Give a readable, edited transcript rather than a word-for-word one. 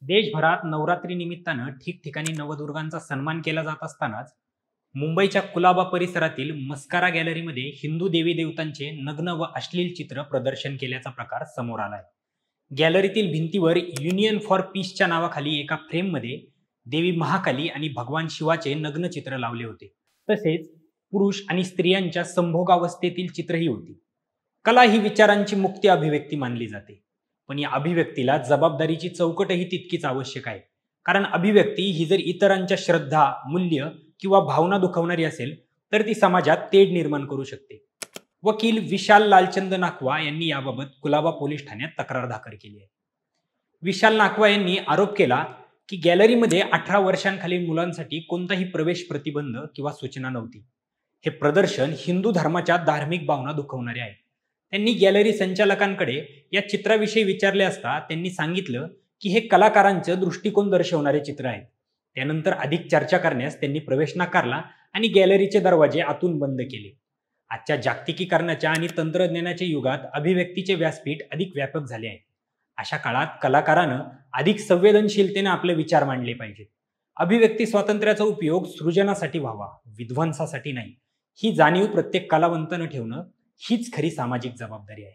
देशभरात नवरात्री निमित्तानं ठिकठिकाणी नवदुर्गांचा सन्मान केला जात असतानाच मुंबईच्या कुलाबा परिसरातील मस्कारा गॅलरीमध्ये हिंदू देवी देवतांचे नग्न व अश्लील चित्र प्रदर्शन केल्याचा प्रकार समोर आलाय। गॅलरीतील भिंतीवर युनियन फॉर पीसच्या नावाखाली एका फ्रेममध्ये देवी महाकाली आणि भगवान शिवाचे नग्न चित्र लावले होते। तसेच पुरुष आणि स्त्रियांच्या संभोगावस्थेतील चित्रही होती। कला ही विचारांची मुक्त अभिव्यक्ती मानली जाते, पण या अभिव्यक्तीला जबाबदारीची चौकटही तितकीच आवश्यक आहे। कारण अभिव्यक्ती ही जर इतरांच्या श्रद्धा, मूल्य किंवा भावना दुखवणारी असेल तर ती समाजात तेढ निर्माण करू शकते। वकील विशाल लालचंद नाकवा यांनी याबाबत कुलाबा पोलीस ठाण्यात तक्रार दाखल केली आहे। विशाल नाकवा यांनी आरोप केला की गॅलरीमध्ये 18 वर्षांखालील मुलांसाठी कोणताही प्रवेश प्रतिबंध किंवा सूचना नव्हती। हे प्रदर्शन हिंदू धर्माच्या धार्मिक भावना दुखवणारे आहे। त्यांनी गॅलरी संचालकांकडे या चित्राविषयी विचारले असता त्यांनी सांगितलं की हे कलाकारांचं दृष्टिकोन दर्शवणारे चित्र आहेत। त्यानंतर अधिक चर्चा करण्यास त्यांनी प्रवेश नाकारला आणि गॅलरीचे दरवाजे आतून बंद केले। आजच्या जागतिकीकरणाच्या आणि तंत्रज्ञानाच्या युगात अभिव्यक्तीचे व्यासपीठ अधिक व्यापक झाले आहे। अशा काळात कलाकारानं अधिक संवेदनशीलतेने आपले विचार मांडले पाहिजेत। अभिव्यक्ती स्वातंत्र्याचा उपयोग सृजनासाठी व्हावा, विध्वंसासाठी नाही। ही जाणीव प्रत्येक कलावंतानं ठेवणं हीच खरी सामाजिक जबाबदारी आहे।